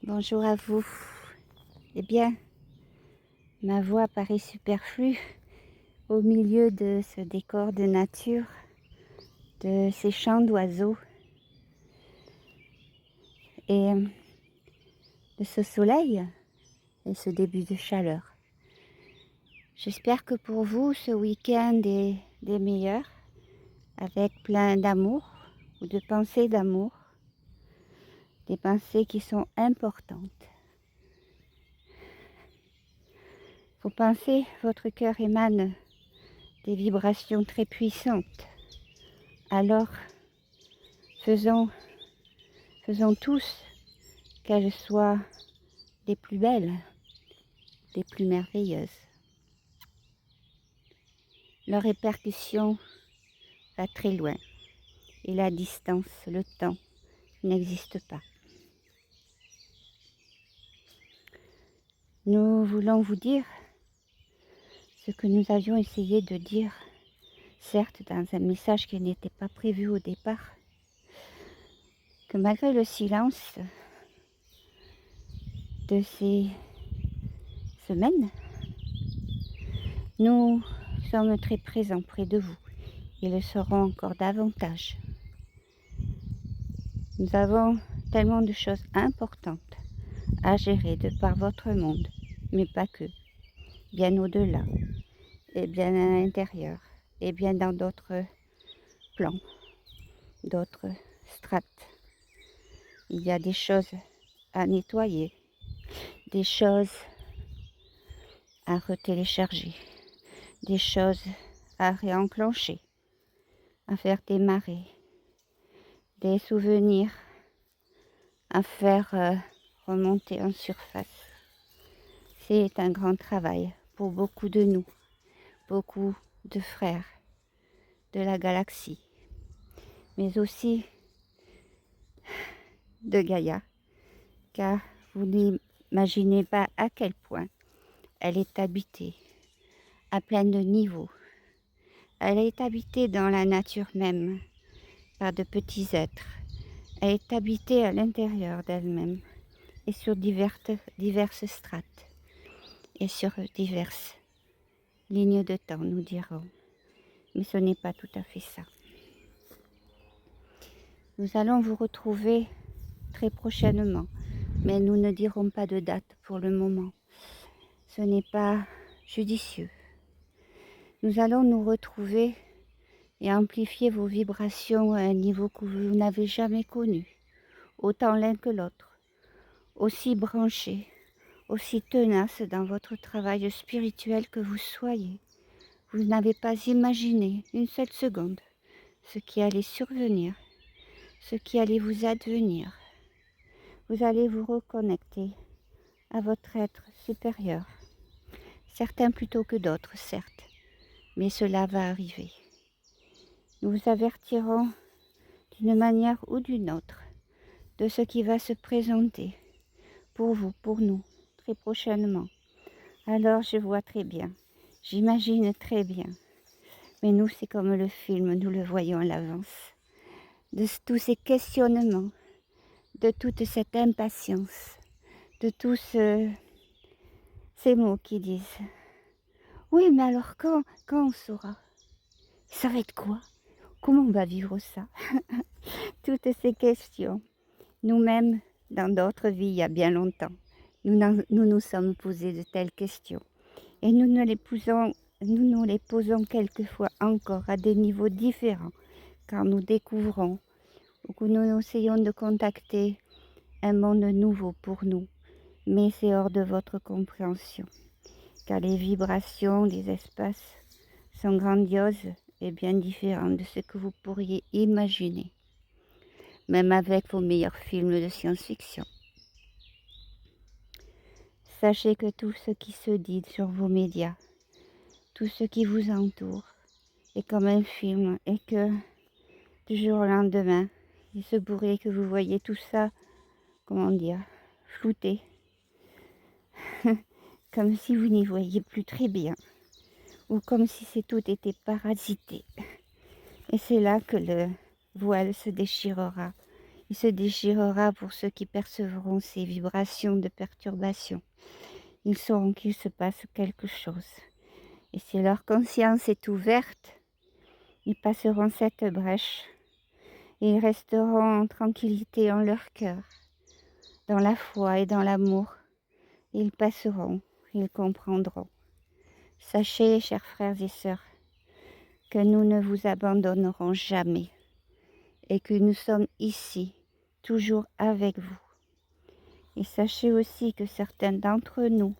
Bonjour à vous. Eh bien, ma voix paraît superflue au milieu de ce décor de nature, de ces chants d'oiseaux et de ce soleil et ce début de chaleur. J'espère que pour vous, ce week-end est des meilleurs, avec plein d'amour ou de pensées d'amour, des pensées qui sont importantes. Vos pensées, votre cœur émane des vibrations très puissantes. Alors, faisons tous qu'elles soient des plus belles, des plus merveilleuses. Leur répercussion va très loin et la distance, le temps, n'existe pas. Nous voulons vous dire ce que nous avions essayé de dire, certes dans un message qui n'était pas prévu au départ, que malgré le silence de ces semaines, nous sommes très présents près de vous et le serons encore davantage. Nous avons tellement de choses importantes à gérer de par votre monde, mais pas que, bien au-delà, et bien à l'intérieur, et bien dans d'autres plans, d'autres strates. Il y a des choses à nettoyer, des choses à retélécharger, des choses à réenclencher, à faire démarrer, des souvenirs à faire remonter en surface. C'est un grand travail pour beaucoup de nous, beaucoup de frères de la galaxie, mais aussi de Gaïa, car vous n'imaginez pas à quel point elle est habitée à plein de niveaux. Elle est habitée dans la nature même par de petits êtres. Elle est habitée à l'intérieur d'elle-même et sur diverses strates et sur diverses lignes de temps, nous dirons. Mais ce n'est pas tout à fait ça. Nous allons vous retrouver très prochainement, mais nous ne dirons pas de date pour le moment. Ce n'est pas judicieux. Nous allons nous retrouver et amplifier vos vibrations à un niveau que vous n'avez jamais connu, autant l'un que l'autre, aussi branchés, aussi tenaces dans votre travail spirituel que vous soyez. Vous n'avez pas imaginé une seule seconde ce qui allait survenir, ce qui allait vous advenir. Vous allez vous reconnecter à votre être supérieur, certains plutôt que d'autres, certes, mais cela va arriver. Nous vous avertirons d'une manière ou d'une autre de ce qui va se présenter pour vous, pour nous, très prochainement. Alors je vois très bien, j'imagine très bien, mais nous c'est comme le film, nous le voyons à l'avance, de tous ces questionnements, de toute cette impatience, de tous ces mots qui disent « Oui, mais alors quand on saura? Ça va être quoi? Comment on va vivre ça ?» Toutes ces questions, nous-mêmes, dans d'autres vies, il y a bien longtemps, nous sommes posés de telles questions. Et nous nous les posons quelquefois encore à des niveaux différents, car nous découvrons ou que nous essayons de contacter un monde nouveau pour nous, mais c'est hors de votre compréhension, car les vibrations des espaces sont grandioses et bien différentes de ce que vous pourriez imaginer, même avec vos meilleurs films de science-fiction. Sachez que tout ce qui se dit sur vos médias, tout ce qui vous entoure, est comme un film et que du jour au lendemain, il se pourrait que vous voyez tout ça, comment dire, flouté, comme si vous n'y voyiez plus très bien, ou comme si tout était parasité. Et c'est là que le voile se déchirera Il se déchirera pour ceux qui percevront ces vibrations de perturbation. Ils sauront qu'il se passe quelque chose. Et si leur conscience est ouverte, ils passeront cette brèche et ils resteront en tranquillité en leur cœur, dans la foi et dans l'amour. Ils passeront, ils comprendront. Sachez, chers frères et sœurs, que nous ne vous abandonnerons jamais et que nous sommes ici, toujours avec vous. Et sachez aussi que certains d'entre nous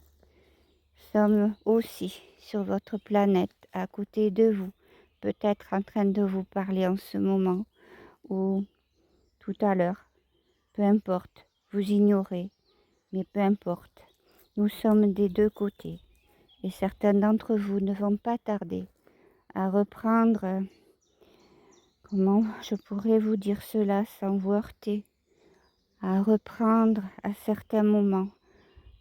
sommes aussi sur votre planète, à côté de vous, peut-être en train de vous parler en ce moment ou tout à l'heure. Peu importe, vous ignorez, mais peu importe. Nous sommes des deux côtés et certains d'entre vous ne vont pas tarder à reprendre, comment je pourrais vous dire cela sans vous heurter, à reprendre à certains moments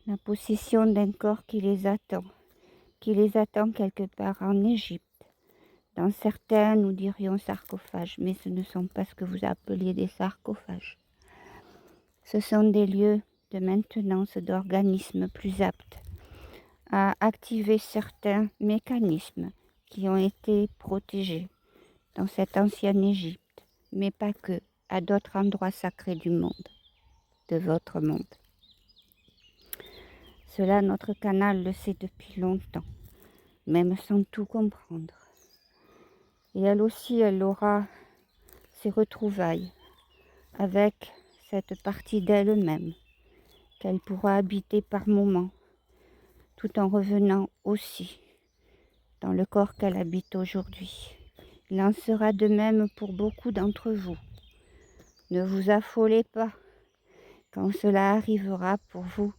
la possession d'un corps qui les attend quelque part en Égypte. Dans certains, nous dirions sarcophages, mais ce ne sont pas ce que vous appeliez des sarcophages. Ce sont des lieux de maintenance d'organismes plus aptes à activer certains mécanismes qui ont été protégés dans cette ancienne Égypte, mais pas que, à d'autres endroits sacrés du monde, de votre monde. Cela, notre canal le sait depuis longtemps, même sans tout comprendre. Et elle aussi, elle aura ses retrouvailles avec cette partie d'elle-même qu'elle pourra habiter par moments, tout en revenant aussi dans le corps qu'elle habite aujourd'hui. Il en sera de même pour beaucoup d'entre vous. Ne vous affolez pas. Quand cela arrivera pour vous,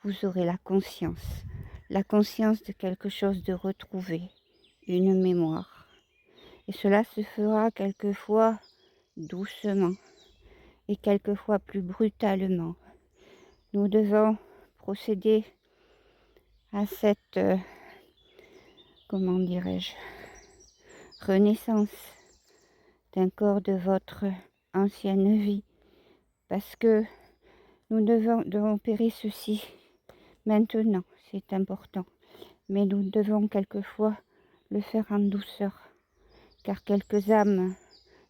vous aurez la conscience de quelque chose de retrouvé, une mémoire. Et cela se fera quelquefois doucement et quelquefois plus brutalement. Nous devons procéder à cette, comment dirais-je, renaissance d'un corps de votre ancienne vie, parce que nous devons opérer ceci maintenant, c'est important, mais nous devons quelquefois le faire en douceur, car quelques âmes,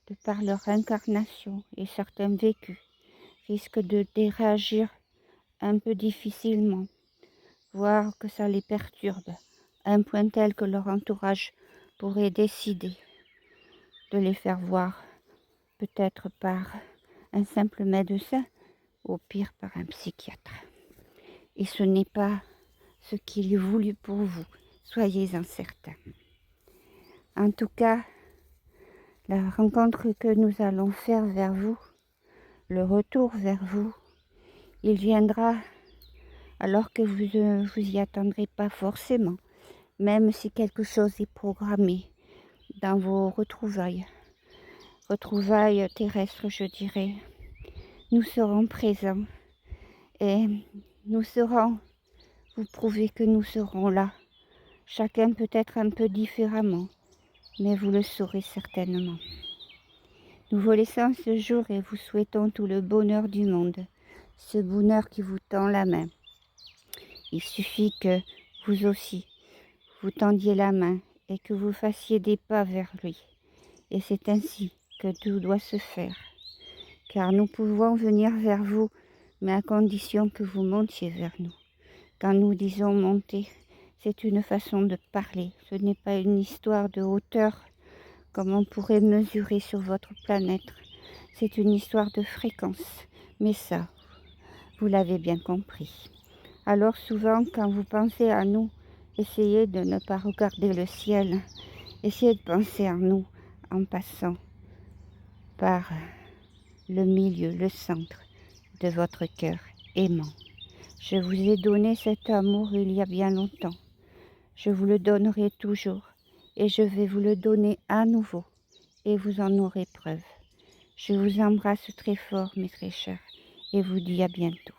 de par leur incarnation et certains vécus, risquent de réagir un peu difficilement, voire que ça les perturbe, à un point tel que leur entourage pourrait décider de les faire voir, peut-être par un simple médecin, au pire par un psychiatre. Et ce n'est pas ce qu'il est voulu pour vous, soyez-en certains. En tout cas, la rencontre que nous allons faire vers vous, le retour vers vous, il viendra alors que vous ne vous y attendrez pas forcément, même si quelque chose est programmé dans vos retrouvailles terrestres, je dirais. Nous serons présents et nous serons vous prouver que nous serons là, chacun peut-être un peu différemment, mais vous le saurez certainement. Nous vous laissons ce jour et vous souhaitons tout le bonheur du monde, ce bonheur qui vous tend la main. Il suffit que vous aussi, vous tendiez la main et que vous fassiez des pas vers lui. Et c'est ainsi que tout doit se faire, car nous pouvons venir vers vous, mais à condition que vous montiez vers nous. Quand nous disons monter, c'est une façon de parler, ce n'est pas une histoire de hauteur comme on pourrait mesurer sur votre planète. C'est une histoire de fréquence, mais ça, vous l'avez bien compris. Alors souvent, quand vous pensez à nous, essayez de ne pas regarder le ciel, essayez de penser à nous en passant par le milieu, le centre de votre cœur aimant. Je vous ai donné cet amour il y a bien longtemps. Je vous le donnerai toujours et je vais vous le donner à nouveau et vous en aurez preuve. Je vous embrasse très fort, mes très chers, et vous dis à bientôt.